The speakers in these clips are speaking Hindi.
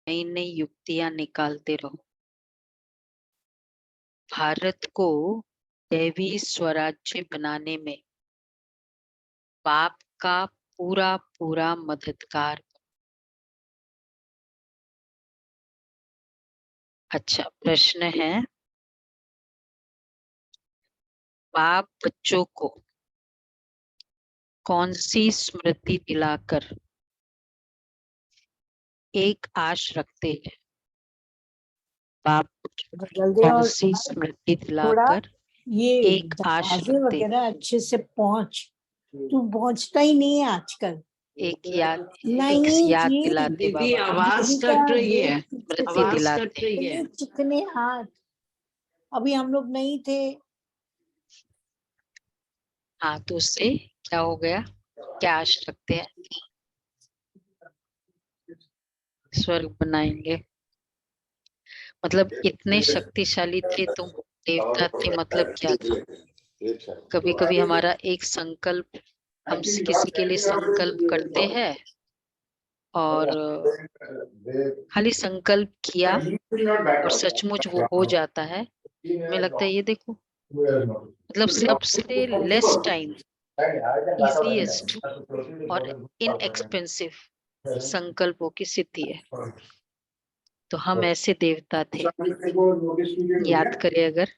नई नई युक्तियां निकालते रहो। भारत को दैवी स्वराज्य बनाने में बाप का पूरा पूरा मददगार। अच्छा प्रश्न है, बाप बच्चों को कौन सी स्मृति दिलाकर एक आश रखते हैं? बाप जल्दी कौन और सी स्मृति थोड़ा दिलाकर ये एक आश दरवाजे रखते हैं? वगैरह अच्छे से पहुंच, तू पहुंचता ही नहीं है आजकल। एक याद नहीं याद जी, दिलाते दीदी बाबा, आवाज कट रही है, स्मृति आवाज दिलाते। कट रही है। चिकने हाथ, अभी हम लोग नहीं थे। हाँ तो उससे क्या हो गया? क्या आश रखते हैं? स्वर्ग बनाएंगे। मतलब इतने शक्तिशाली थे तुम, देवता थे, मतलब क्या था? कभी कभी हमारा एक संकल्प, हम किसी के लिए संकल्प करते हैं और खाली संकल्प किया और सचमुच वो हो जाता है। हमें लगता है ये देखो, मतलब सबसे लेस टाइम, इजीएस्ट और इनएक्सपेंसिव संकल्पों की सिद्धि है। तो हम ऐसे देवता थे, याद करें अगर,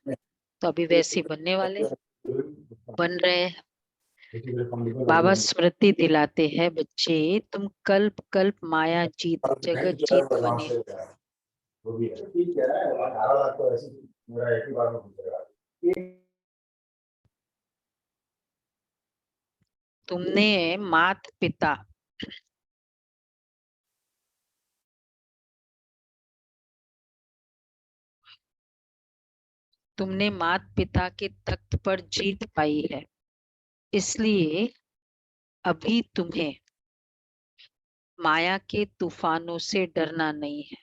तो अभी वैसे बनने वाले, बन रहे हैं। बाबा स्मृति दिलाते हैं, बच्चे तुम कल्प कल्प माया जीत जगत जीत बने हो। तुमने मात पिता तुमने मात पिता के तख्त पर जीत पाई है, इसलिए अभी तुम्हें माया के तूफानों से डरना नहीं है।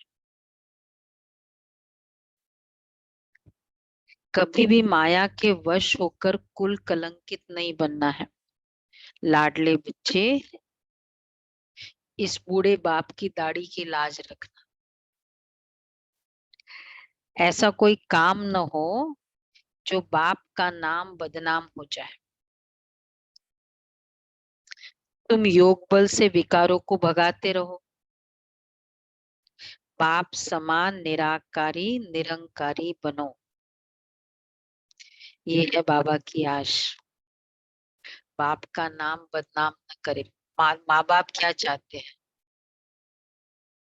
कभी भी माया के वश होकर कुल कलंकित नहीं बनना है। लाडले बच्चे, इस बूढ़े बाप की दाढ़ी की लाज रखना। ऐसा कोई काम न हो जो बाप का नाम बदनाम हो जाए। तुम योग बल से विकारों को भगाते रहो। बाप समान निराकारी निरंकारी बनो। ये है बाबा की आश। बाप का नाम बदनाम न करे। माँ बाप क्या चाहते हैं?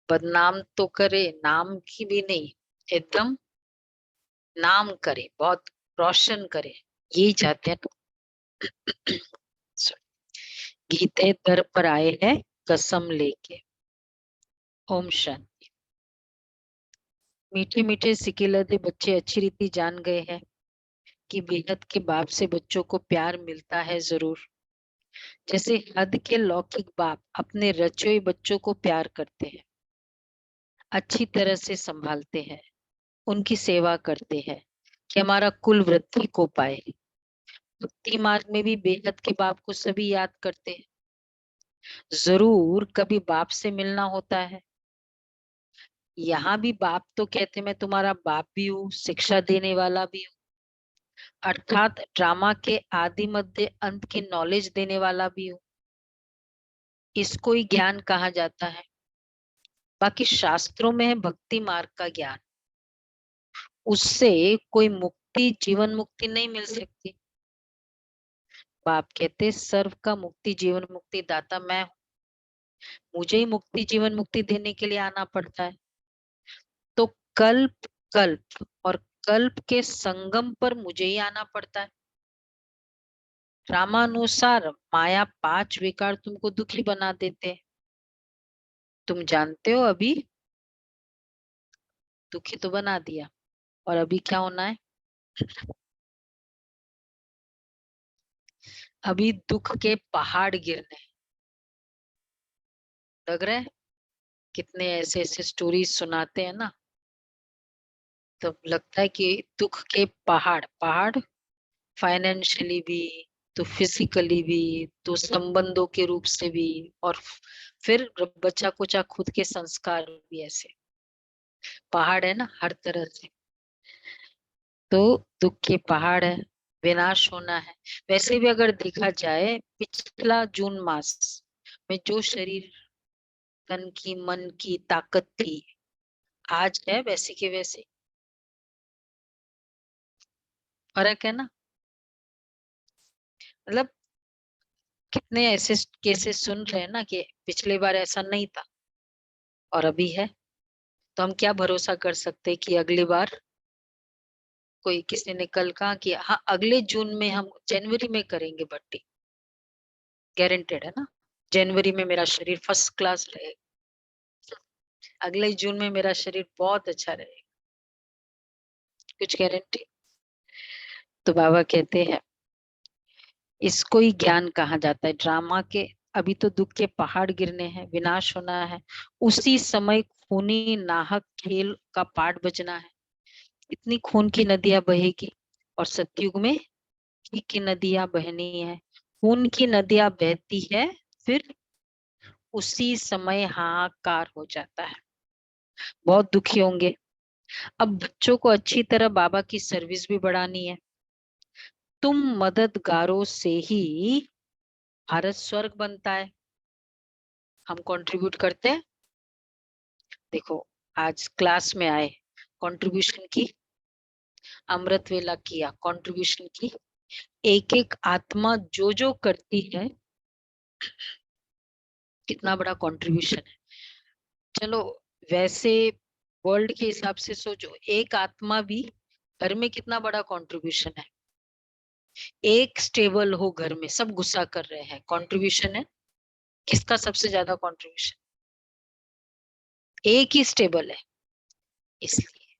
बदनाम तो करे, नाम की भी नहीं, एकदम नाम करे, बहुत रोशन करे, यही चाहते हैं। गीते दर पर आए हैं कसम लेके। ओम शांति। मीठे मीठे सिकिलते बच्चे अच्छी रीति जान गए हैं कि बेहद के बाप से बच्चों को प्यार मिलता है जरूर। जैसे हद के लौकिक बाप अपने रचोई बच्चों को प्यार करते हैं, अच्छी तरह से संभालते हैं, उनकी सेवा करते हैं कि हमारा कुल वृद्धि को पाए। भक्ति मार्ग में भी बेहद के बाप को सभी याद करते हैं। जरूर कभी बाप से मिलना होता है। यहाँ भी बाप तो कहते मैं तुम्हारा बाप भी हूँ, शिक्षा देने वाला भी हूँ, अर्थात ड्रामा के आदि मध्य अंत की नॉलेज देने वाला भी हूँ। इसको ही ज्ञान कहा जाता है। बाकी शास्त्रों में है भक्ति मार्ग का ज्ञान, उससे कोई मुक्ति, जीवन मुक्ति नहीं मिल सकती। बाप कहते सर्व का मुक्ति जीवन मुक्ति दाता मैं हूँ, मुझे ही मुक्ति जीवन मुक्ति देने के लिए आना पड़ता है। तो कल्प कल्प और कल्प के संगम पर मुझे ही आना पड़ता है। रामानुसार माया 5 विकार तुमको दुखी बना देते, तुम जानते हो। अभी दुखी तो बना दिया, और अभी क्या होना है? अभी दुख के पहाड़ गिरने लग रहे हैं। कितने ऐसे ऐसे स्टोरीज सुनाते हैं ना, तो लगता है कि दुख के पहाड़ पहाड़, फाइनेंशियली भी, तो फिजिकली भी, तो संबंधों के रूप से भी, और फिर बच्चा कुचा खुद के संस्कार भी ऐसे। पहाड़ है ना हर तरह से। तो दुख के पहाड़ है, विनाश होना है। वैसे भी अगर देखा जाए, पिछला जून मास में जो शरीर, तन की, मन की ताकत थी, आज है वैसे के वैसे। फर्क है ना। मतलब कितने ऐसे केसेस सुन रहे हैं ना कि पिछले बार ऐसा नहीं था और अभी है। तो हम क्या भरोसा कर सकते हैं कि अगली बार, कोई किसी ने कल कहा कि हाँ अगले जून में हम जनवरी में करेंगे भट्टी, गारंटेड है ना। जनवरी में मेरा शरीर फर्स्ट क्लास रहेगा, अगले जून में मेरा शरीर बहुत अच्छा रहेगा, कुछ गारंटी। तो बाबा कहते हैं इसको ही ज्ञान कहा जाता है। ड्रामा के अभी तो दुख के पहाड़ गिरने हैं, विनाश होना है, उसी समय खूनी नाहक खेल का पाठ बजना है। इतनी खून की नदियां बहेगी, और सतयुग में घी की नदियां बहनी है। खून की नदियां बहती है, फिर उसी समय हाहाकार हो जाता है, बहुत दुखी होंगे। अब बच्चों को अच्छी तरह बाबा की सर्विस भी बढ़ानी है। तुम मददगारों से ही भारत स्वर्ग बनता है। हम कंट्रीब्यूट करते हैं। देखो, आज क्लास में आए, कंट्रीब्यूशन की, अमृत वेला किया, कंट्रीब्यूशन की। एक एक आत्मा जो जो करती है, कितना बड़ा कंट्रीब्यूशन है। चलो, वैसे वर्ल्ड के हिसाब से सोचो, एक आत्मा भी घर में कितना बड़ा कंट्रीब्यूशन है। एक स्टेबल हो घर में, सब गुस्सा कर रहे हैं, कंट्रीब्यूशन है। किसका सबसे ज्यादा कंट्रीब्यूशन? एक ही स्टेबल है। इसलिए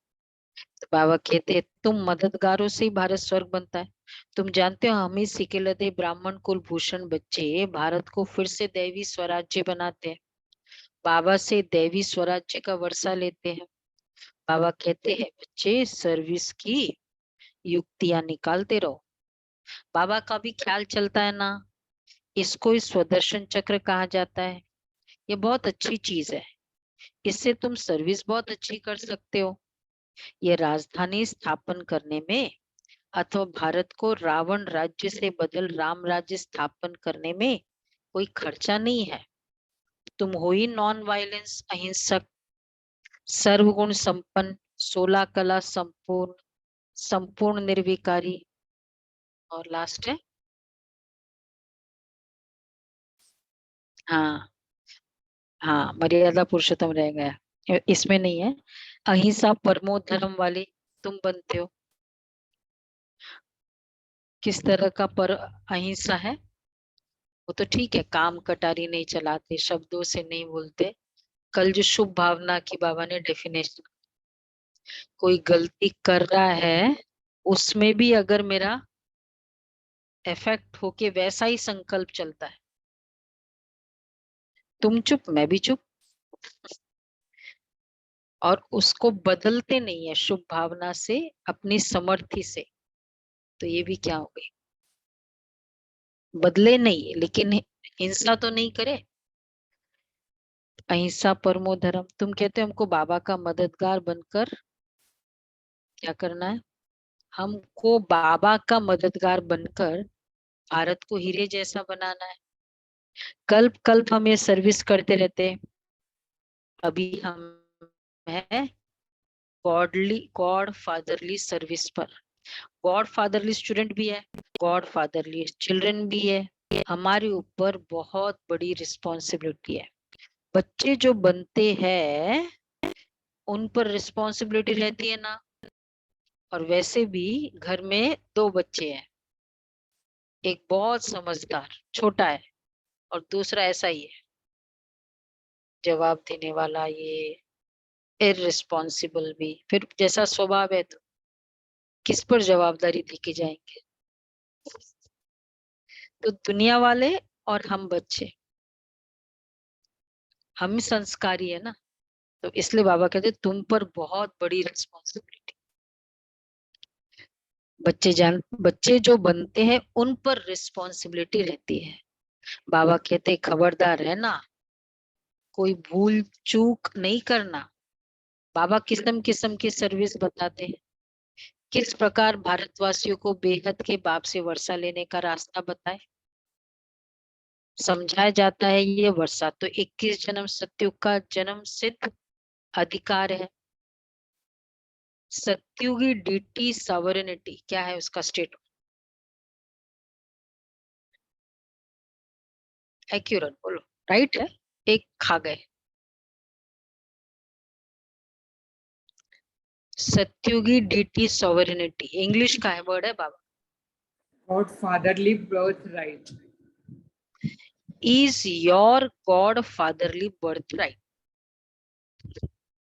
तो बाबा कहते हैं तुम मददगारों से ही भारत स्वर्ग बनता है। तुम जानते हो, हम ही सिकेलदे ब्राह्मण कुल भूषण बच्चे भारत को फिर से दैवी स्वराज्य बनाते हैं। बाबा से दैवी स्वराज्य का वर्षा लेते हैं। बाबा कहते हैं बच्चे सर्विस की युक्तियां निकालते रहो। बाबा का भी ख्याल चलता है ना। इसको ही स्वदर्शन चक्र कहा जाता है। ये बहुत अच्छी चीज है, इससे तुम सर्विस बहुत अच्छी कर सकते हो। ये राजधानी स्थापन करने में, अथवा भारत को रावण राज्य से बदल राम राज्य स्थापन करने में कोई खर्चा नहीं है। तुम हो ही नॉन वायलेंस अहिंसक, सर्वगुण संपन्न, 16 कला संपूर्ण, संपूर्ण निर्विकारी, और लास्ट है, हाँ हाँ, मर्यादा पुरुषोत्तम रह गया, इसमें नहीं है। अहिंसा परमो धर्म वाले तुम बनते हो। किस तरह का पर अहिंसा है? वो तो ठीक है, काम कटारी नहीं चलाते, शब्दों से नहीं बोलते। कल जो शुभ भावना की बाबा ने डेफिनेशन, कोई गलती कर रहा है, उसमें भी अगर मेरा इफेक्ट होके वैसा ही संकल्प चलता है, तुम चुप मैं भी चुप, और उसको बदलते नहीं है शुभ भावना से, अपनी समर्थी से, तो ये भी क्या हो गई? बदले नहीं लेकिन हिंसा तो नहीं करे। अहिंसा परमो धर्म। तुम कहते हो हमको बाबा का मददगार बनकर क्या करना है? हमको बाबा का मददगार बनकर भारत को हीरे जैसा बनाना है। कल्प कल्प हम ये सर्विस करते रहते हैं। अभी हम है गॉडली, गॉड फादरली सर्विस पर। गॉड फादरली स्टूडेंट भी है, गॉड फादरली चिल्ड्रन भी है। हमारे ऊपर बहुत बड़ी रिस्पॉन्सिबिलिटी है। बच्चे जो बनते हैं, उन पर रिस्पॉन्सिबिलिटी रहती है ना। और वैसे भी घर में दो बच्चे हैं, एक बहुत समझदार छोटा है, और दूसरा ऐसा ही है, जवाब देने वाला, ये इररिस्पॉन्सिबल भी। फिर जैसा स्वभाव है, तो किस पर जवाबदारी दे के जाएंगे? तो दुनिया वाले और हम बच्चे, हम संस्कारी है ना। तो इसलिए बाबा कहते तुम पर बहुत बड़ी रिस्पॉन्सिबिलिटी। बच्चे जो बनते हैं उन पर रिस्पॉन्सिबिलिटी रहती है। बाबा कहते खबरदार है ना, कोई भूल चूक नहीं करना। बाबा किस्म किस्म की सर्विस बताते हैं। किस प्रकार भारतवासियों को बेहद के बाप से वर्षा लेने का रास्ता बताए, समझाया जाता है। ये वर्षा तो 21 जन्म सत्युग का जन्म सिद्ध अधिकार है। सत्युगी डीटी सॉवरेनिटी क्या है उसका स्टेट, एक्यूरेट बोलो, राइट है, एक खा गए। सत्युगी डीटी सॉवरेनिटी इंग्लिश का है वर्ड है बाबा। God fatherly birthright. Is your God fatherly birthright?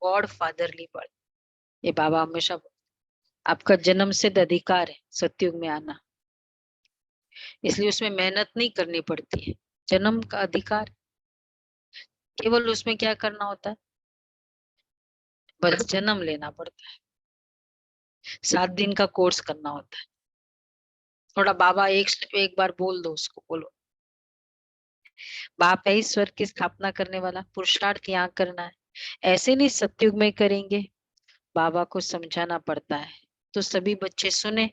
God fatherly birth, ये बाबा हमेशा आपका जन्म सिद्ध अधिकार है सत्युग में आना, इसलिए उसमें मेहनत नहीं करनी पड़ती है। जन्म का अधिकार, केवल उसमें क्या करना होता है, बस जन्म लेना पड़ता है। 7 दिन का कोर्स करना होता है। थोड़ा बाबा एक बार बोल दो उसको, बोलो बाप है ईश्वर की स्थापना करने वाला, पुरुषार्थ यहाँ करना है। ऐसे नहीं सत्युग में करेंगे, बाबा को समझाना पड़ता है। तो सभी बच्चे सुने,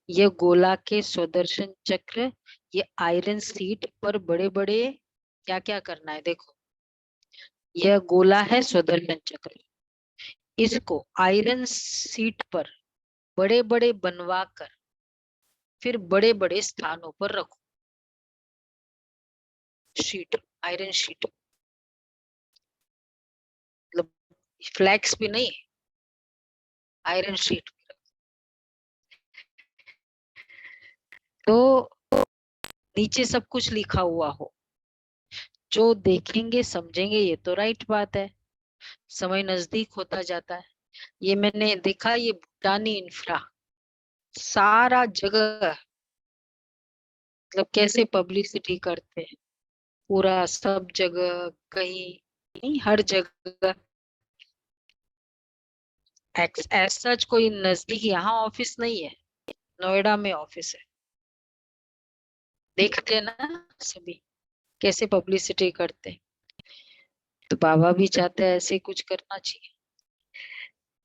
ये गोला के सुदर्शन चक्र, ये आयरन सीट पर बड़े बड़े क्या क्या करना है, देखो यह गोला है सुदर्शन चक्र, इसको आयरन सीट पर बड़े बड़े बनवा कर फिर बड़े बड़े स्थानों पर रखो। शीट, आयरन शीट, मतलब फ्लैक्स भी नहीं, आयरन शीट। तो नीचे सब कुछ लिखा हुआ हो, जो देखेंगे समझेंगे, ये तो राइट बात है। समय नजदीक होता जाता है। ये मैंने देखा, ये भूटानी इंफ्रा सारा जगह, मतलब कैसे पब्लिसिटी करते हैं, पूरा सब जगह, कहीं नहीं हर जगह। एज सच कोई नजदीक यहाँ ऑफिस नहीं है, नोएडा में ऑफिस है। देखते हैं ना सभी कैसे पब्लिसिटी करते हैं। तो बाबा भी चाहते हैं ऐसे कुछ करना चाहिए,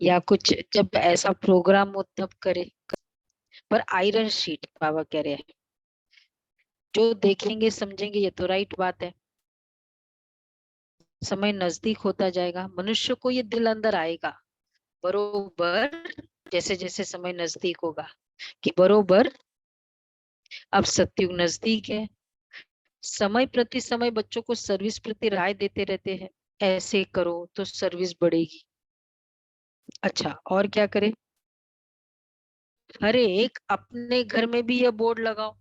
या कुछ जब ऐसा प्रोग्राम हो तब करे। पर आयरन शीट बाबा कह रहे हैं, जो देखेंगे समझेंगे, ये तो राइट बात है। समय नजदीक होता जाएगा, मनुष्य को ये दिल अंदर आएगा बरोबर, जैसे जैसे समय नजदीक होगा कि बरोबर अब सत्युग नजदीक है। समय प्रति समय बच्चों को सर्विस प्रति राय देते रहते हैं, ऐसे करो तो सर्विस बढ़ेगी। अच्छा और क्या करें, हर एक अपने घर में भी यह बोर्ड लगाओ,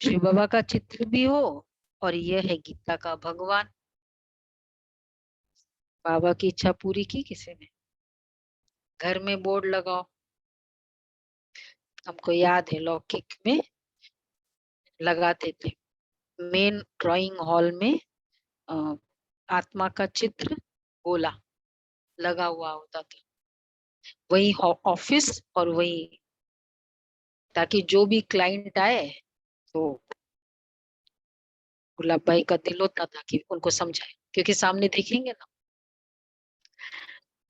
शिव बाबा का चित्र भी हो और यह है गीता का भगवान। बाबा की इच्छा पूरी की किसी ने, घर में बोर्ड लगाओ। हमको याद है लौकिक में लगाते थे, मेन ड्राइंग हॉल में आत्मा का चित्र गोला लगा हुआ होता था, वही ऑफिस और वही, ताकि जो भी क्लाइंट आए तो गुलाब भाई का दिल होता था कि उनको समझाए, क्योंकि सामने देखेंगे ना।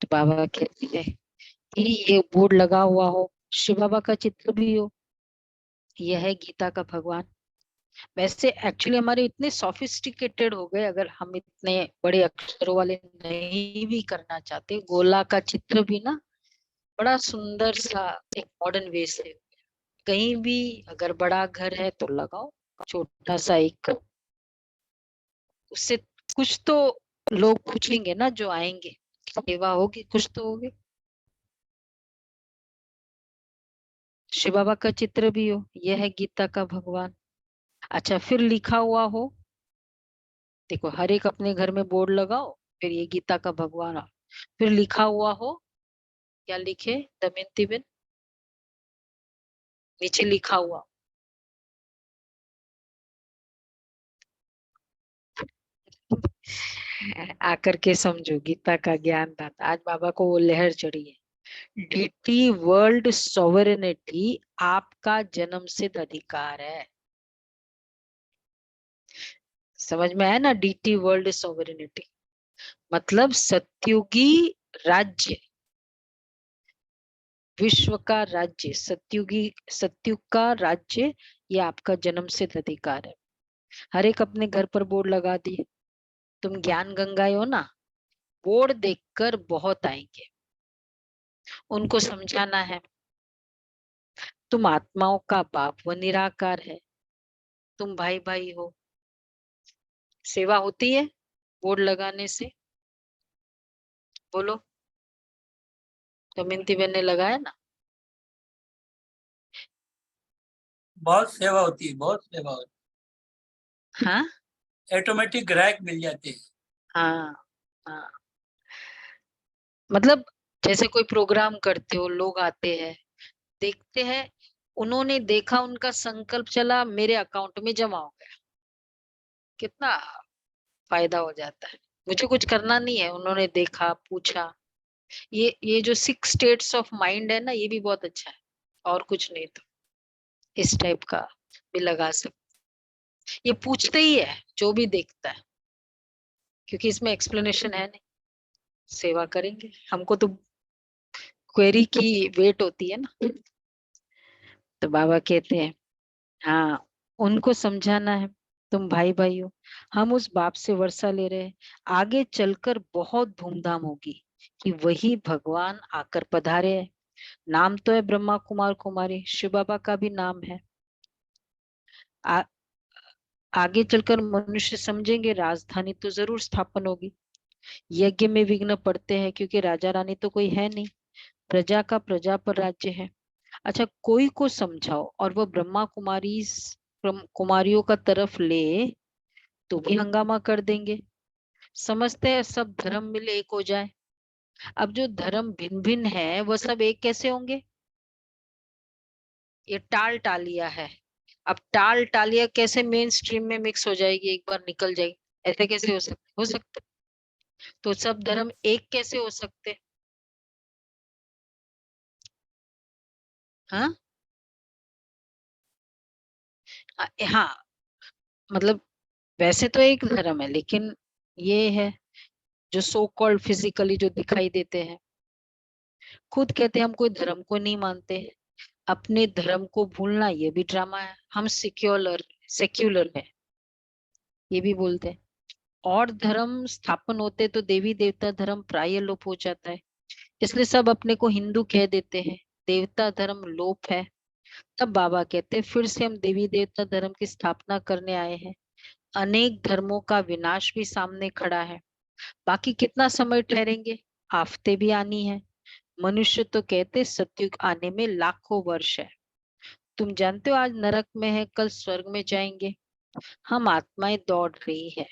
तो बाबा कहते हैं कि ये बोर्ड लगा हुआ हो, शिव बाबा का चित्र भी हो, यह है गीता का भगवान। वैसे एक्चुअली हमारे इतने सॉफिस्टिकेटेड हो गए, अगर हम इतने बड़े अक्षरों वाले नहीं भी करना चाहते, गोला का चित्र भी ना बड़ा सुंदर सा एक मॉडर्न वे से, कहीं भी अगर बड़ा घर है तो लगाओ, छोटा सा एक, उससे कुछ तो लोग पूछेंगे ना जो आएंगे, सेवा होगी, कुछ तो होगी। शिव बाबा का चित्र भी हो, यह है गीता का भगवान। अच्छा फिर लिखा हुआ हो, देखो हर एक अपने घर में बोर्ड लगाओ, फिर ये गीता का भगवान फिर लिखा हुआ हो, क्या लिखे दमयंती बिन, नीचे लिखा हुआ आकर के समझो गीता का ज्ञान दाता। आज बाबा को वो लहर चढ़ी है, डीटी वर्ल्ड सॉवरेनिटी आपका जन्म सिद्ध अधिकार है। समझ में आया ना, डीटी वर्ल्ड सॉवरेनिटी, मतलब सत्युगी राज्य, विश्व का राज्य, सत्युग का राज्य, ये आपका जन्म सिद्ध अधिकार है। हर एक अपने घर पर बोर्ड लगा दिए, तुम ज्ञान गंगाए हो ना, बोर्ड देखकर बहुत आएंगे। उनको समझाना है तुम आत्माओं का बाप व निराकार है, तुम भाई भाई हो। सेवा होती है बोर्ड लगाने से, बोलो। दमयंती बहन ने लगाया ना। बहुत सेवा होती है, बहुत सेवा होती हाँ है, ऑटोमेटिक ग्राहक मिल जाते हैं। हाँ हाँ, मतलब जैसे कोई प्रोग्राम करते हो, लोग आते हैं, देखते हैं, उन्होंने देखा, उनका संकल्प चला, मेरे अकाउंट में जमा हो गया, कितना फायदा हो जाता है। मुझे कुछ करना नहीं है, उन्होंने देखा, पूछा। ये जो 6 स्टेट्स ऑफ माइंड है ना, ये भी बहुत अच्छा है। और कुछ नहीं तो इस टाइप का भी लगा सकते। ये पूछते ही है जो भी देखता है, क्योंकि इसमें एक्सप्लेनेशन है नहीं। सेवा करेंगे, हमको तो क्वेरी की वेट होती है ना। तो बाबा कहते हैं हाँ, उनको समझाना है तुम भाई भाई हो, हम उस बाप से वर्षा ले रहे हैं, आगे चलकर बहुत धूमधाम होगी कि वही भगवान आकर पधारे हैं। नाम तो है ब्रह्मा कुमार कुमारी, शिव बाबा का भी नाम है। आ, आगे चलकर मनुष्य समझेंगे राजधानी तो जरूर स्थापन होगी। यज्ञ में विघ्न पड़ते हैं क्योंकि राजा रानी तो कोई है नहीं, प्रजा का प्रजा पर राज्य है। अच्छा, कोई को समझाओ और वह ब्रह्मा कुमारियों का तरफ ले तो भी हंगामा कर देंगे। समझते हैं सब धर्म मिले एक हो जाए। अब जो धर्म भिन्न भिन्न है वह सब एक कैसे होंगे? ये टाल टालिया है। अब टाल टालिया कैसे मेन स्ट्रीम में मिक्स हो जाएगी, एक बार निकल जाएगी? ऐसे कैसे हो सकते? तो सब धर्म एक कैसे हो सकते? हाँ हाँ, मतलब वैसे तो एक धर्म है, लेकिन ये है जो सो कॉल्ड फिजिकली जो दिखाई देते हैं, खुद कहते हैं हम कोई धर्म को नहीं मानते। अपने धर्म को भूलना ये भी ड्रामा है। हम सिक्योलर सेक्युलर है, ये भी बोलते हैं। और धर्म स्थापन होते तो देवी देवता धर्म प्राय लोप हो जाता है, इसलिए सब अपने को हिंदू कह देते हैं। देवता धर्म लोप है। तब बाबा कहते हैं फिर से हम देवी देवता धर्म की स्थापना करने आए हैं। अनेक धर्मों का विनाश भी सामने खड़ा है, बाकी कितना समय ठहरेंगे? आफते भी आनी है। मनुष्य तो कहते सतयुग आने में लाखों वर्ष है। तुम जानते हो आज नरक में है, कल स्वर्ग में जाएंगे। हम आत्माएं दौड़ रही है।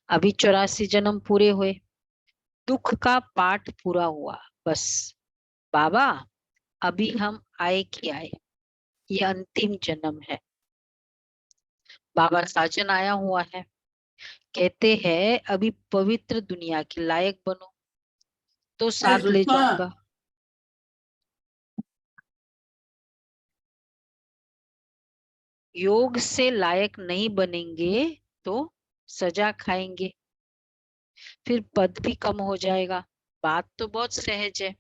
अभी 84 जन्म पूरे हुए, दुख का पाठ पूरा हुआ, बस। बाबा, अभी हम आए कि आए, ये अंतिम जन्म है। बाबा साजन आया हुआ है, कहते हैं अभी पवित्र दुनिया के लायक बनो तो साथ ले सुषमा, जाऊंगा। योग से लायक नहीं बनेंगे तो सजा खाएंगे, फिर पद भी कम हो जाएगा। बात तो बहुत सहज है।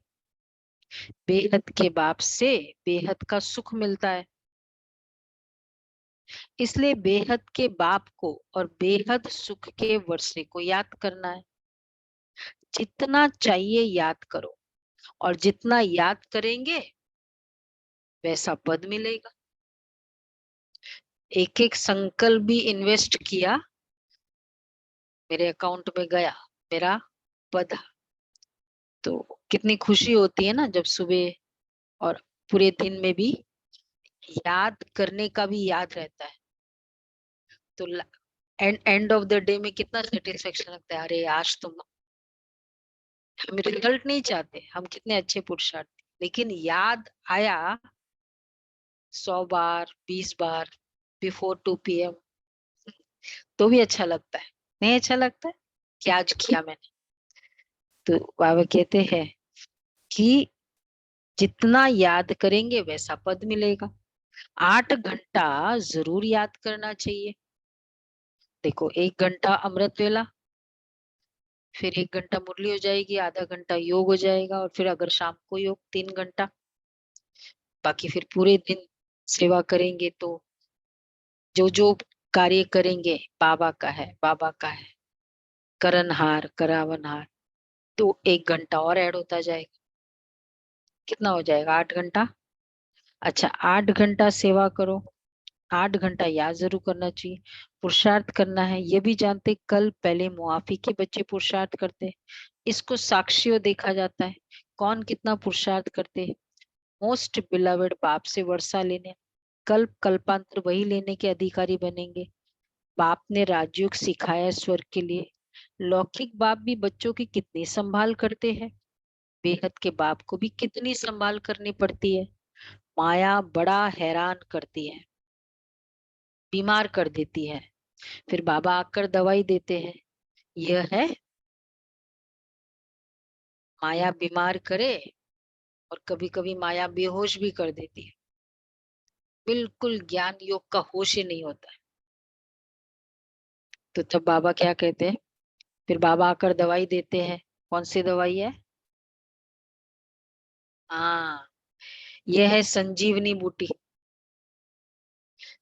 बेहद के बाप से बेहद का सुख मिलता है, इसलिए बेहद के बाप को और बेहद सुख के वर्षे को याद करना है। जितना चाहिए याद करो, और जितना याद करेंगे वैसा पद मिलेगा। एक एक संकल्प भी इन्वेस्ट किया, मेरे अकाउंट में गया, मेरा पद। तो कितनी खुशी होती है ना जब सुबह और पूरे दिन में भी याद करने का भी याद रहता है। तो एंड ऑफ द डे में कितना सेटिस्फेक्शन लगता है, अरे आज तो हम रिजल्ट नहीं चाहते, हम कितने अच्छे पुरुषार्थ, लेकिन याद आया 100 बार 20 बार बिफोर 2 PM, तो भी अच्छा लगता है। नहीं अच्छा लगता है कि आज किया मैंने? तो बाबा कहते हैं कि जितना याद करेंगे वैसा पद मिलेगा। 8 घंटा जरूर याद करना चाहिए। देखो 1 घंटा अमृत वेला, फिर 1 घंटा मुरली हो जाएगी, आधा घंटा योग हो जाएगा, और फिर अगर शाम को योग 3 घंटा, बाकी फिर पूरे दिन सेवा करेंगे। तो जो जो कार्य करेंगे बाबा का है, बाबा का है, करनहार करावनहार, तो 1 घंटा और ऐड होता जाएगा। कितना हो जाएगा? 8 घंटा। अच्छा, 8 घंटा सेवा करो, 8 घंटा याद जरूर करना चाहिए। पुरुषार्थ करना है, ये भी जानते, कल पहले मुआफी के बच्चे पुरुषार्थ करते, इसको साक्षियों देखा जाता है कौन कितना पुरुषार्थ करते हैं। मोस्ट बिलवेड बाप से वर्षा लेने, कल्प कल्पांतर वही लेने के अधिकारी बनेंगे। बाप ने राजयोग सिखाया स्वर्ग के लिए। लौकिक बाप भी बच्चों की कितनी संभाल करते हैं, बेहद के बाप को भी कितनी संभाल करनी पड़ती है। माया बड़ा हैरान करती है, बीमार कर देती है, फिर बाबा आकर दवाई देते हैं। यह है माया बीमार करे, और कभी कभी माया बेहोश भी कर देती है, बिल्कुल ज्ञान योग का होश ही नहीं होता है। तो तब बाबा क्या कहते हैं? फिर बाबा आकर दवाई देते हैं। कौन सी दवाई है? हाँ, यह है संजीवनी बूटी।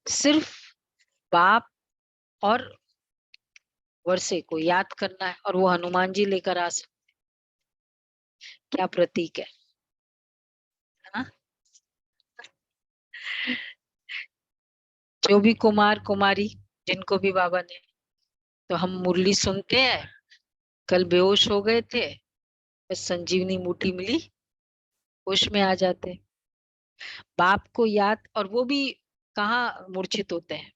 सिर्फ बाप और वर्षे को याद करना है, और वो हनुमान जी लेकर आ सकते। क्या प्रतीक है, हाँ? जो भी कुमार कुमारी, जिनको भी बाबा ने, तो हम मुरली सुनते हैं, कल बेहोश हो गए थे, बस संजीवनी बूटी मिली, होश में आ जाते। बाप को याद, और वो भी कहाँ मूर्छित होते हैं?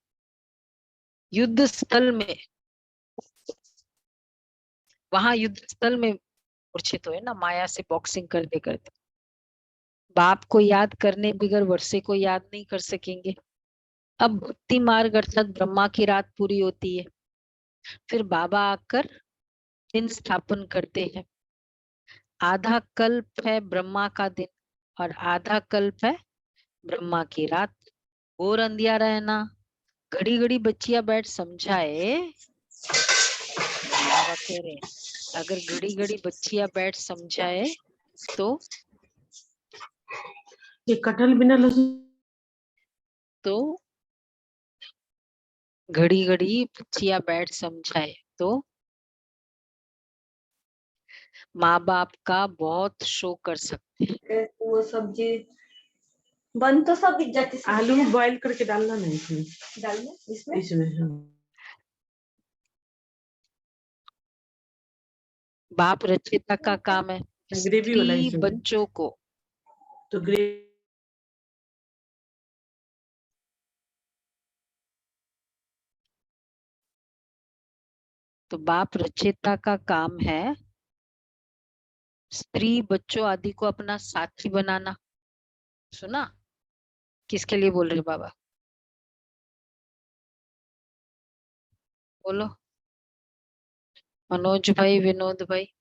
युद्ध स्थल में। वहां युद्ध स्थल में मूर्छित हुए ना, माया से बॉक्सिंग करते करते। बाप को याद करने बगैर वर्षे को याद नहीं कर सकेंगे। अब भक्ति मार्ग अर्थात ब्रह्मा की रात पूरी होती है, फिर बाबा आकर दिन स्थापन करते हैं। आधा कल्प है ब्रह्मा का दिन, और आधा कल्प है ब्रह्मा की रात। और अंधियारा है ना, घड़ी घड़ी बच्चियां बैठ समझाए। बाबा कह रहे हैं, अगर घड़ी घड़ी बच्चियां बैठ समझाए तो ये कटहल बिना लहसुन। तो घड़ी घड़ी बच्चियां बैठ समझाए तो माँ बाप का बहुत शो कर सकते हैं। वो सब्जी बन तो सब जाती, आलू बॉईल करके डालना नहीं, इसमें डालना, इसमें हाँ। बाप रचयिता का काम है ग्रेवी वाला स्त्री इसमें बच्चों को, तो ग्रेवी। तो बाप रचयिता का काम है स्त्री बच्चों आदि को अपना साथी बनाना। सुना? किसके लिए बोल रहे बाबा? बोलो, मनोज भाई, विनोद भाई।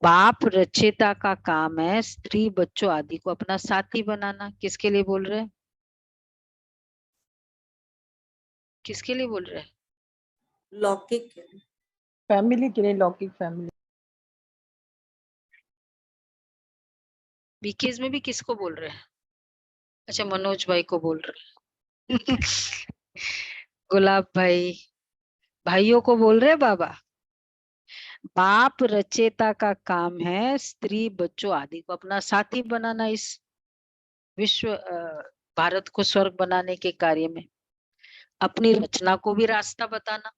बाप रचयिता का काम है स्त्री बच्चों आदि को अपना साथी बनाना। किसके लिए बोल रहे हैं? किसके लिए बोल रहे हैं? लौकिक फैमिली के लिए, लौकिक फैमिली। बीकेज में भी किसको बोल रहे हैं? अच्छा, मनोज भाई को बोल रहे हैं। गुलाब भाई, भाइयों को बोल रहे हैं बाबा। बाप रचयिता का काम है स्त्री बच्चों आदि को अपना साथी बनाना, इस विश्व भारत को स्वर्ग बनाने के कार्य में। अपनी रचना को भी रास्ता बताना।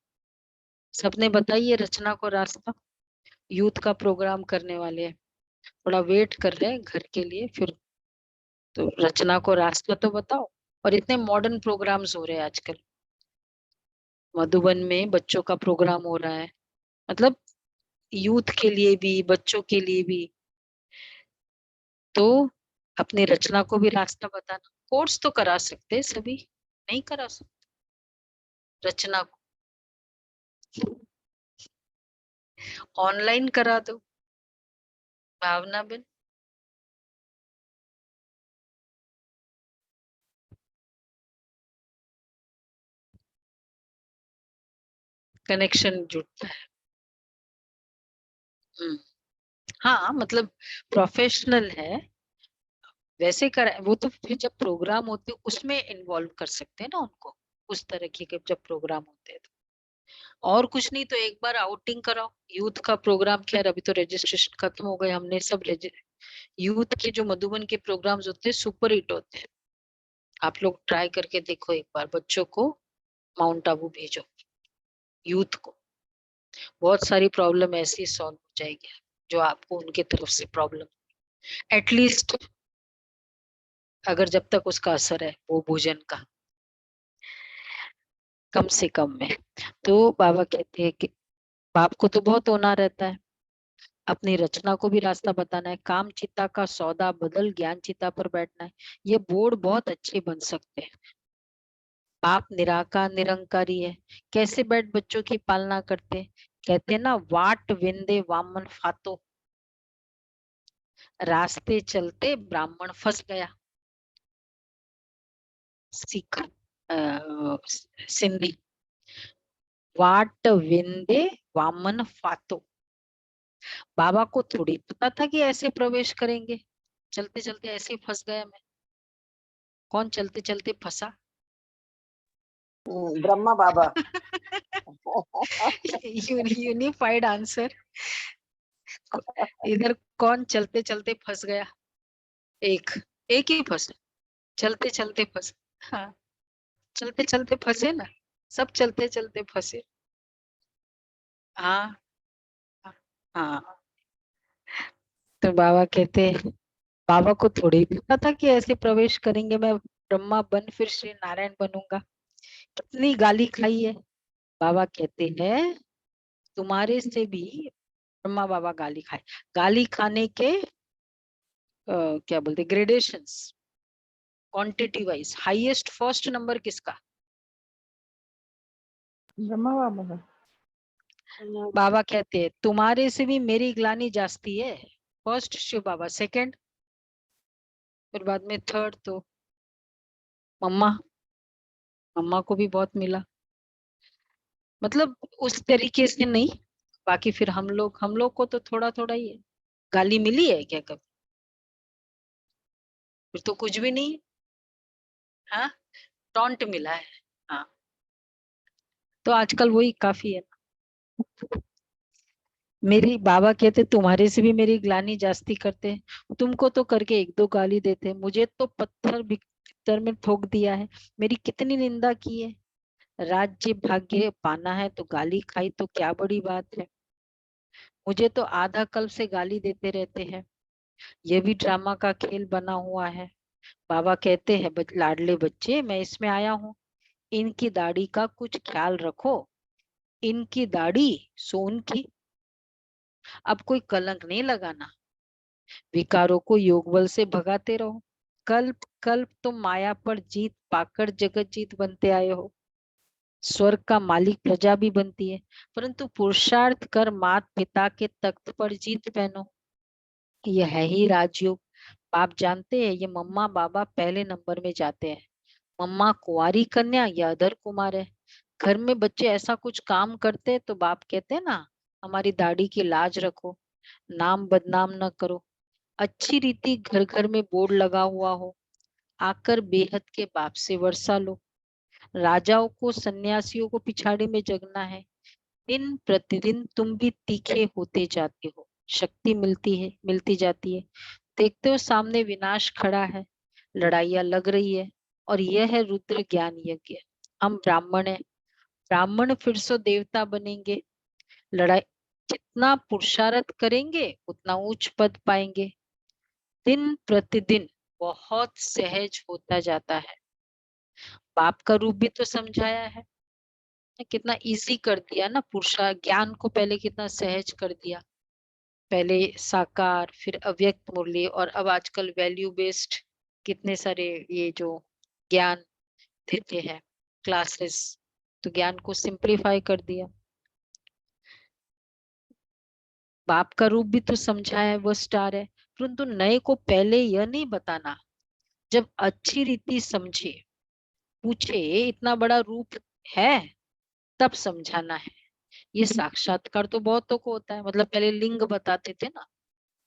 सबने बताइए रचना को रास्ता। यूथ का प्रोग्राम करने वाले हैं, थोड़ा वेट कर रहे हैं घर के लिए, फिर तो रचना को रास्ता तो बताओ। और इतने मॉडर्न प्रोग्राम्स हो रहे हैं आजकल, मधुबन में बच्चों का प्रोग्राम हो रहा है, मतलब यूथ के लिए भी बच्चों के लिए भी। तो अपनी रचना को भी रास्ता बताना। कोर्स तो करा सकते हैं सभी, नहीं करा सकते रचना को? ऑनलाइन करा दो, भावना बेन। कनेक्शन जुड़ता है। हाँ मतलब प्रोफेशनल है वैसे कर, वो तो फिर जब प्रोग्राम होते हैं उसमें इन्वॉल्व कर सकते हैं ना उनको, उस तरह के जब प्रोग्राम होते हैं तो। और कुछ नहीं तो एक बार आउटिंग कराओ यूथ का प्रोग्राम। खैर अभी तो रजिस्ट्रेशन खत्म हो गए, हमने सब यूथ के जो मधुबन के प्रोग्राम्स होते हैं सुपर हिट होते हैं। आप लोग ट्राई करके देखो एक बार, बच्चों को माउंट आबू भेजो, यूथ को, बहुत सारी प्रॉब्लम ऐसी सॉल्व हो जाएगी जो आपको उनके तरफ से प्रॉब्लम, एटलीस्ट अगर जब तक उसका असर है वो भोजन का कम से कम में। तो बाबा कहते हैं कि बाप को तो बहुत होना रहता है, अपनी रचना को भी रास्ता बताना है। काम चिता का सौदा बदल ज्ञान चिता पर बैठना है। ये बोर्ड बहुत अच्छे बन सकते हैं। बाप निराकार निरंकारी है, कैसे बैठ बच्चों की पालना करते। कहते हैं ना, वाट विंदे वामन फातो, रास्ते चलते ब्राह्मण फंस गया। सिख सिंधी, वाट विंदे वामन फातो। बाबा को थोड़ी पता था कि ऐसे प्रवेश करेंगे, चलते चलते ऐसे ही फंस गया मैं। कौन चलते चलते फंसा? ब्रह्मा बाबा। Unified answer. इधर कौन चलते चलते फंस गया? एक एक ही फंसा, चलते चलते फंस। हाँ, चलते चलते फंसे ना, सब चलते चलते फंसे। हाँ हाँ। तो बाबा कहते, बाबा को थोड़ी पता था कि ऐसे प्रवेश करेंगे, मैं ब्रह्मा बन फिर श्री नारायण बनूंगा। कितनी गाली खाई है। बाबा कहते हैं तुम्हारे से भी ब्रह्मा बाबा गाली खाए। गाली खाने के क्या बोलते gradations, quantity wise highest first number किसका? ब्रह्मा बाबा का। बाबा कहते हैं तुम्हारे से भी मेरी ग्लानी जास्ती है। फर्स्ट शिव बाबा, सेकंड, फिर बाद में थर्ड तो मम्मा। मम्मा को भी बहुत मिला, मतलब उस तरीके से नहीं। बाकी फिर हम लोग को तो थोड़ा थोड़ा ही है। गाली मिली है क्या कभी? फिर तो कुछ भी नहीं। हाँ, टॉन्ट मिला है। हाँ, तो आजकल वही काफी है। मेरी बाबा कहते तुम्हारे से भी मेरी ग्लानी जास्ती करते हैं, तुमको तो करके एक दो गाली देते, मुझे तो पत्थर भीतर में ठोक दिया है। मेरी कितनी निंदा की है। राज्य भाग्य पाना है तो गाली खाई तो क्या बड़ी बात है। मुझे तो आधा कल्प से गाली देते रहते हैं। ये भी ड्रामा का खेल बना हुआ है। बाबा कहते हैं लाडले बच्चे मैं इसमें आया हूँ, इनकी दाढ़ी का कुछ ख्याल रखो। इनकी दाढ़ी सोन की, अब कोई कलंक नहीं लगाना। विकारों को योग बल से भगाते रहो। कल्प कल्प तुम माया पर जीत पाकर जगत जीत बनते आए हो। स्वर्ग का मालिक प्रजा भी बनती है, परंतु पुरुषार्थ कर मात पिता के तख्त पर जीत पहनो। यह है ही राजयोग। आप जानते हैं ये मम्मा बाबा पहले नंबर में जाते हैं। मम्मा कुंवारी कन्या या अधर कुमार है। घर में बच्चे ऐसा कुछ काम करते तो बाप कहते हैं ना, हमारी दाढ़ी की लाज रखो, नाम बदनाम न करो। अच्छी रीति घर घर में बोर्ड लगा हुआ हो, आकर बेहद के बाप से वर्षा लो। राजाओं को सन्यासियों को पिछाड़ी में जगना है। दिन प्रतिदिन तुम भी तीखे होते जाते हो, शक्ति मिलती जाती है। देखते हो सामने विनाश खड़ा है, लड़ाइयां लग रही है, और यह है रुद्र ज्ञान यज्ञ। हम ब्राह्मण हैं, ब्राह्मण फिर से देवता बनेंगे। लड़ाई, जितना पुरुषार्थ करेंगे उतना उच्च पद पाएंगे। दिन प्रतिदिन बहुत सहज होता जाता है। बाप का रूप भी तो समझाया है, कितना इजी कर दिया ना। पुरुषा ज्ञान को पहले कितना सहज कर दिया। पहले साकार, फिर अव्यक्त मुरली, और अब आजकल वैल्यू बेस्ड कितने सारे ये जो ज्ञान देते हैं क्लासेस, तो ज्ञान को सिंप्लीफाई कर दिया। बाप का रूप भी तो समझा है, वो स्टार है। परंतु नए को पहले यह नहीं बताना, जब अच्छी रीति समझे, पूछे इतना बड़ा रूप है, तब समझाना है। ये साक्षात्कार तो बहुतों को होता है, मतलब पहले लिंग बताते थे ना,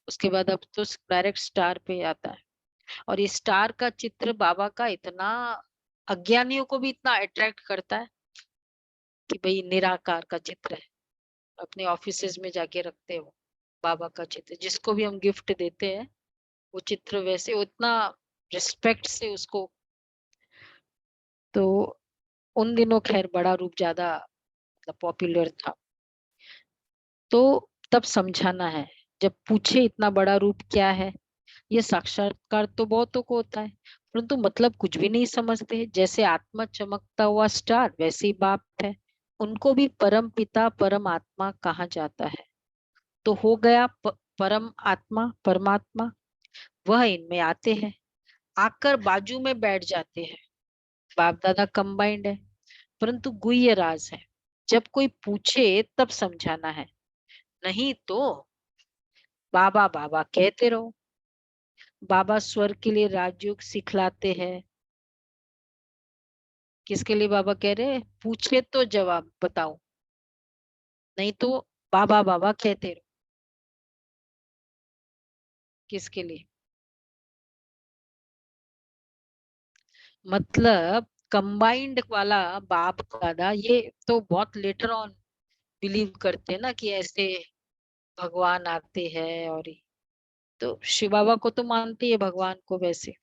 उसके बाद अब तो डायरेक्ट स्टार पे आता है। और ये स्टार का चित्र बाबा का इतना अज्ञानियों को भी इतना अट्रैक्ट करता है कि भाई निराकार का चित्र है, अपने ऑफिसेज में जाके रखते हो बाबा का चित्र, जिसको भी हम गिफ्ट देते हैं वो चित्र वैसे उतना रिस्पेक्ट से उसको। तो उन दिनों खैर बड़ा रूप ज्यादा मतलब पॉपुलर था, तो तब समझाना है, जब पूछे इतना बड़ा रूप क्या है। ये साक्षात्कार तो बहुतों को होता है, परंतु मतलब कुछ भी नहीं समझते। जैसे आत्मा चमकता हुआ स्टार, वैसे ही बाप है, उनको भी परम पिता परम आत्मा कहा जाता है। तो हो गया परम आत्मा परमात्मा, वह इनमें आते हैं, आकर बाजू में बैठ जाते हैं। बाप दादा कंबाइंड है, परंतु गुह्य राज है। जब कोई पूछे तब समझाना है, नहीं तो बाबा बाबा कहते रहो। बाबा स्वर्ग के लिए राजयोग सिखलाते हैं। किसके लिए बाबा कह रहे हैं? पूछे तो जवाब बताओ, नहीं तो बाबा बाबा कहते रहो। किसके लिए? मतलब कंबाइंड वाला बाप दादा ये तो बहुत लेटर ऑन बिलीव करते हैं ना कि ऐसे भगवान आते हैं। और तो शिव बाबा को तो मानते है भगवान को, वैसे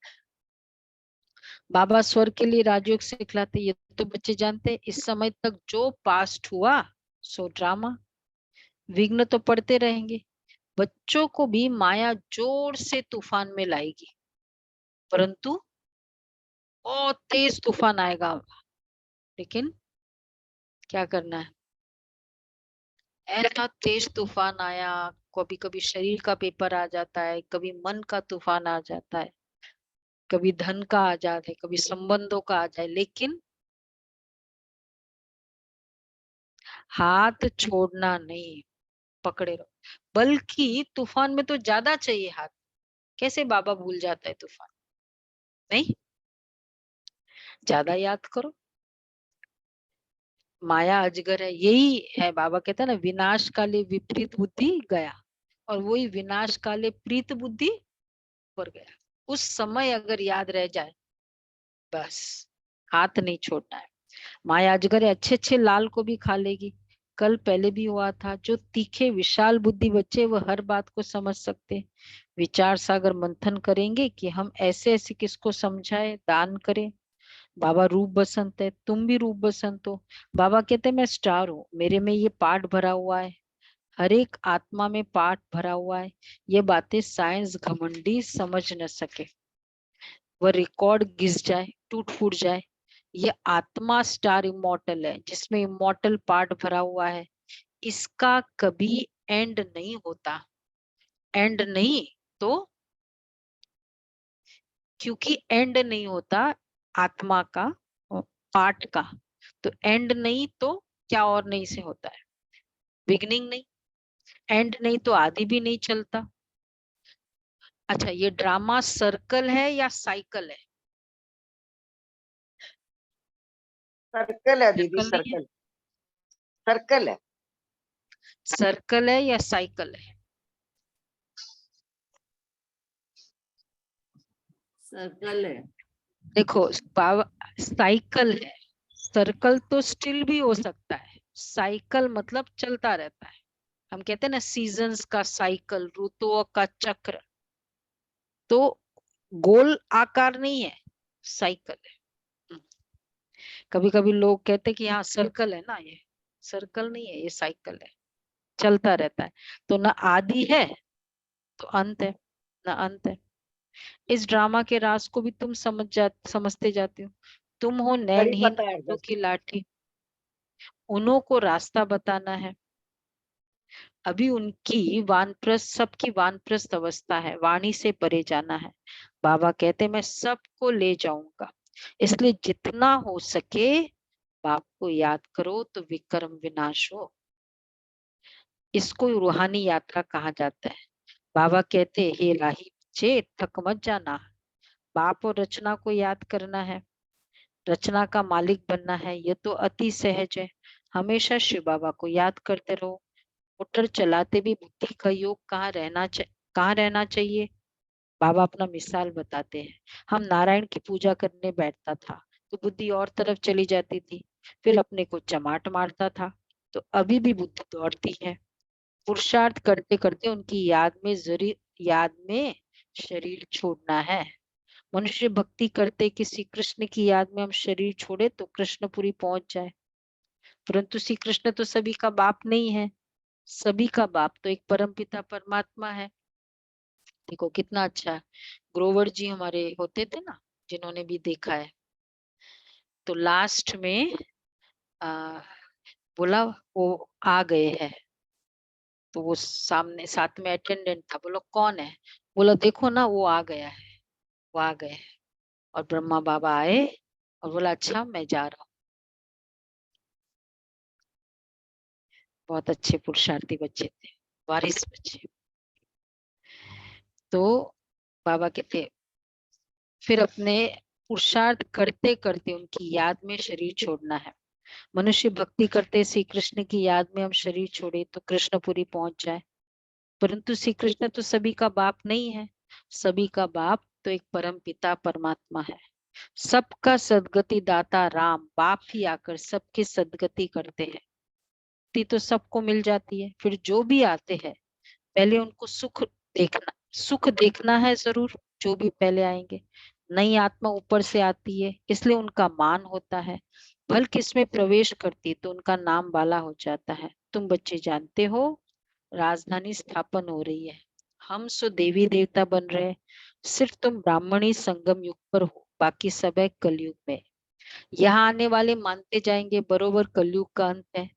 बाबा स्वर्ग के लिए राजयोग सिखलाते, ये तो बच्चे जानते हैं। इस समय तक जो पास्ट हुआ सो ड्रामा, विघ्न तो पड़ते रहेंगे। बच्चों को भी माया जोर से तूफान में लाएगी, परंतु बहुत तेज तूफान आएगा, लेकिन क्या करना है। ऐसा तेज तूफान आया, कभी कभी शरीर का पेपर आ जाता है, कभी मन का तूफान आ जाता है, कभी धन का आ जाता है, कभी संबंधों का आ जाए, लेकिन हाथ छोड़ना नहीं, पकड़े रहो। बल्कि तूफान में तो ज्यादा चाहिए हाथ। कैसे बाबा भूल जाता है तूफान? नहीं, ज्यादा याद करो। माया अजगर है, यही है। बाबा कहता है ना, विनाश काले विपरीत बुद्धि गया, और वही विनाश काले प्रीत बुद्धि पर गया। उस समय अगर याद रह जाए, बस हाथ नहीं छोड़ना है। माया अजगर है, अच्छे अच्छे लाल को भी खा लेगी। कल पहले भी हुआ था। जो तीखे विशाल बुद्धि बच्चे वो हर बात को समझ सकते, विचार सागर मंथन करेंगे कि हम ऐसे ऐसे किसको समझाए, दान करें। बाबा रूप बसंत है, तुम भी रूप बसंत हो। बाबा कहते हैं मैं स्टार हूँ, मेरे में ये पार्ट भरा हुआ है, हर एक आत्मा में पार्ट भरा हुआ है। ये बातें साइंस घमंडी समझ न सके, वह रिकॉर्ड घिस जाए, टूट फूट जाए। ये आत्मा स्टार इमॉर्टल है, जिसमें इमॉर्टल पार्ट भरा हुआ है। इसका कभी एंड नहीं होता। एंड नहीं तो, क्योंकि एंड नहीं होता आत्मा का पार्ट का, तो एंड नहीं तो क्या और नहीं से होता है? बिगनिंग नहीं, एंड नहीं तो आदि भी नहीं चलता। अच्छा, ये ड्रामा सर्कल है या साइकिल है? सर्कल है दीदी, सर्कल नहीं है, सर्कल, सर्कल है। सर्कल है या साइकिल है? सर्कल है। देखो, साइकिल है, सर्कल तो स्टिल भी हो सकता है। साइकिल मतलब चलता रहता है। हम कहते हैं ना सीजन्स का साइकिल, ऋतुओं का चक्र, तो गोल आकार नहीं है, साइकिल है। कभी कभी लोग कहते हैं कि हाँ सर्कल है ना, ये सर्कल नहीं है, ये साइकिल है, चलता रहता है। तो ना आदि है तो अंत है, ना अंत है। इस ड्रामा के राज को भी तुम समझते जाते हो। तुम हो बड़ी नैनहीन पता है हाथों बस। की लाठी, उन्हों को रास्ता बताना है। अभी उनकी वानप्रस्थ, सबकी वानप्रस्थ अवस्था है, वाणी से परे जाना है। बाबा कहते मैं सबको ले जाऊंगा, इसलिए जितना हो सके बाप को याद करो तो विक्रम विनाश हो। इसको रूहानी यात्रा कहा जाता है। बाबा कहते हे राही बच्चे, थक मत जाना, बाप और रचना को याद करना है, रचना का मालिक बनना है। ये तो अति सहज है। हमेशा शिव बाबा को याद करते रहो। मोटर चलाते भी बुद्धि का योग कहाँ रहना चाहिए। बाबा अपना मिसाल बताते हैं। हम नारायण की पूजा करने बैठता था तो बुद्धि और तरफ चली जाती थी, फिर अपने को चमाट मारता था। तो अभी भी बुद्धि दौड़ती है। पुरुषार्थ करते करते उनकी याद में शरीर छोड़ना है। मनुष्य भक्ति करते किसी कृष्ण की याद में हम शरीर छोड़े तो कृष्णपुरी पहुंच जाए, परंतु श्री कृष्ण तो सभी का बाप नहीं है। सभी का बाप तो एक परमपिता परमात्मा है। देखो कितना अच्छा है। ग्रोवर जी हमारे होते थे ना, जिन्होंने भी देखा है, तो लास्ट में आ, बोला वो आ गए हैं। तो वो सामने साथ में अटेंडेंट था, बोलो कौन है, बोला देखो ना वो आ गया है, वो आ गए हैं। और ब्रह्मा बाबा आए और बोला अच्छा मैं जा रहा हूँ। बहुत अच्छे पुरुषार्थी बच्चे थे, वारिस बच्चे। तो बाबा कहते फिर अपने पुरुषार्थ करते करते उनकी याद में शरीर छोड़ना है। मनुष्य भक्ति करते श्री कृष्ण की याद में हम शरीर छोड़े तो कृष्णपुरी पहुंच जाए, परंतु श्री कृष्ण तो सभी का बाप नहीं है। सभी का बाप तो एक परम पिता परमात्मा है। सबका सदगति दाता राम बाप ही आकर सबकी सदगति करते हैं। मुक्ति तो सबको मिल जाती है, फिर जो भी आते हैं पहले उनको सुख देखना है जरूर। जो भी पहले आएंगे, नई आत्मा ऊपर से आती है इसलिए उनका मान होता है। भल किसमें प्रवेश करती तो उनका नाम बाला हो जाता है। तुम बच्चे जानते हो राजधानी स्थापन हो रही है, हम सो देवी देवता बन रहे हैं। सिर्फ तुम ब्राह्मणी संगम युग पर हो, बाकी सब है कलयुग में। यहाँ आने वाले मानते जाएंगे बरोबर कलयुग का अंत है।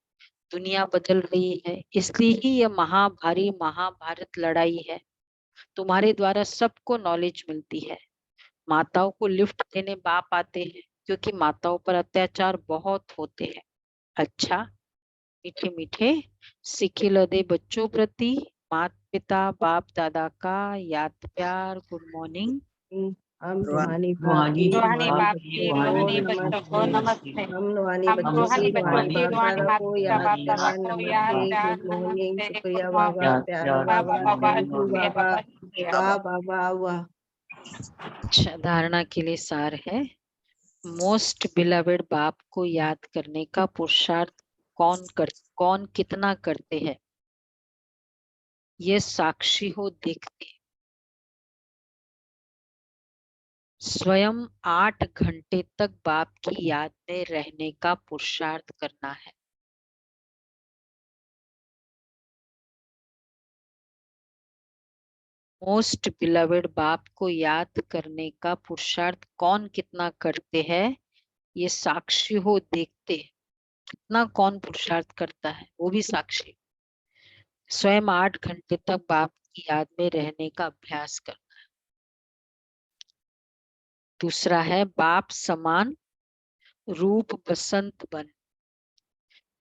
दुनिया बदल रही है, इसलिए ही यह महाभारी महाभारत लड़ाई है। तुम्हारे द्वारा सबको नॉलेज मिलती है। माताओं को लिफ्ट देने बाप आते हैं क्योंकि माताओं पर अत्याचार बहुत होते हैं। अच्छा, मीठे मीठे सिखिल दे बच्चों प्रति माता पिता बाप दादा का याद प्यार। Good morning. हम रूहानी बाप की रूहानी बाप की रूहानी बच्चों को नमस्ते। हम रूहानी हम बच्चों रूहानी की रूहानी बच्चों की बाप रूहानी दादा माता को पिता याद बाप दादा प्यार को याद नमस्ते प्यार गुड मॉर्निंग नमस्ते शुक्रिया गुड बाबा मॉर्निंग। प्यारे बाबा बाबा बाबा थैंक यू शुक्रिया बाबा बाबा शुक्रिया वाह बाबा। बाबा वाह। अच्छा, धारणा के लिए सार है। मोस्ट बिलवेड बाप को याद करने का पुरुषार्थ कौन कितना करते हैं, ये साक्षी हो देखते। स्वयं 8 घंटे तक बाप की याद में रहने का पुरुषार्थ करना है। मोस्ट बिलवेड बाप को याद करने का पुरुषार्थ कौन कितना करते हैं, ये साक्षी हो देखते। कितना कौन पुरुषार्थ करता है वो भी साक्षी। स्वयं 8 घंटे तक बाप की याद में रहने का अभ्यास कर। दूसरा है बाप समान रूप बसंत बन,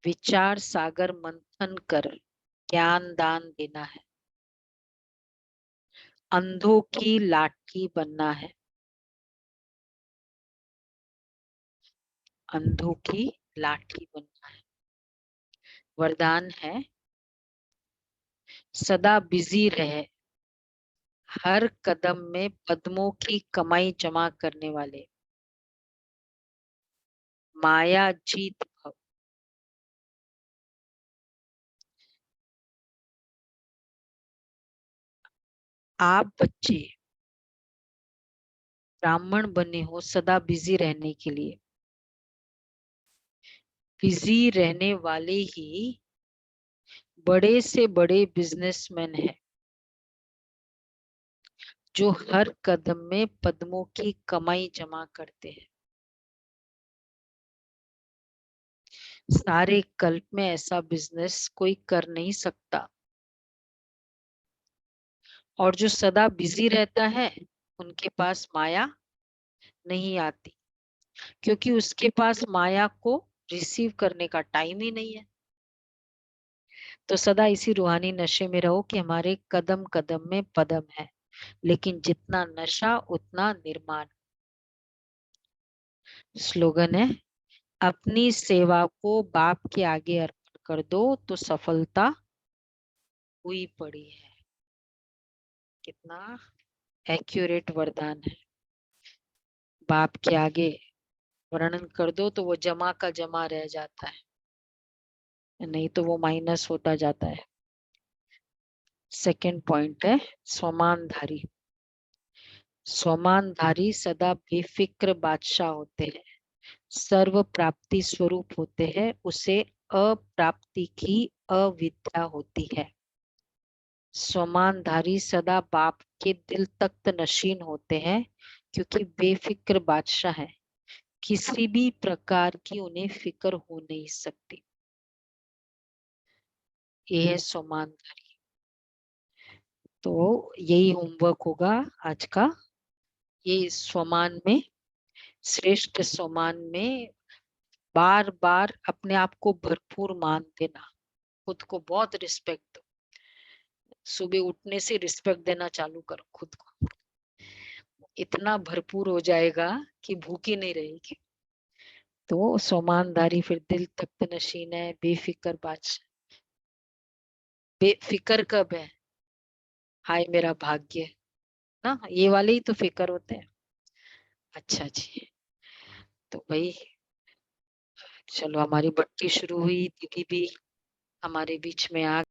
विचार सागर मंथन कर ज्ञान दान देना है। अंधों की लाठी बनना है, अंधों की लाठी बनना है। वरदान है सदा बिजी रहे, हर कदम में पद्मों की कमाई जमा करने वाले, माया जीत भव। आप बच्चे ब्राह्मण बने हो सदा बिजी रहने के लिए। बिजी रहने वाले ही बड़े से बड़े बिजनेसमैन हैं, जो हर कदम में पद्मों की कमाई जमा करते हैं। सारे कल्प में ऐसा बिजनेस कोई कर नहीं सकता। और जो सदा बिजी रहता है उनके पास माया नहीं आती, क्योंकि उसके पास माया को रिसीव करने का टाइम ही नहीं है। तो सदा इसी रूहानी नशे में रहो कि हमारे कदम कदम में पदम है, लेकिन जितना नशा उतना निर्माण। स्लोगन है अपनी सेवा को बाप के आगे अर्पण कर दो तो सफलता हुई पड़ी है। कितना एक्यूरेट वरदान है। बाप के आगे वर्णन कर दो तो वो जमा का जमा रह जाता है, नहीं तो वो माइनस होता जाता है। सेकंड पॉइंट है स्वमानधारी। स्वमानधारी सदा बेफिक्र बादशाह होते हैं, सर्व प्राप्ति स्वरूप होते हैं, उसे अप्राप्ति की अविद्या होती है। स्वमानधारी सदा बाप के दिल तख्त नशीन होते हैं क्योंकि बेफिक्र बादशाह है, किसी भी प्रकार की उन्हें फिक्र हो नहीं सकती। ये है स्वमानधारी। तो यही होमवर्क होगा आज का। ये स्वमान में, श्रेष्ठ स्वमान में बार बार अपने आप को भरपूर मान देना, खुद को बहुत रिस्पेक्ट दो। सुबह उठने से रिस्पेक्ट देना चालू करो खुद को, इतना भरपूर हो जाएगा कि भूख ही नहीं रहेगी। तो सोमानदारी फिर दिल तख्त नशीन है, बेफिक्र बादशाह। बेफिक्र कब है? हाय मेरा भाग्य ना, ये वाले ही तो फिक्र होते हैं। अच्छा जी, तो भाई चलो हमारी बट्टी शुरू हुई, दीदी भी हमारे बीच में आ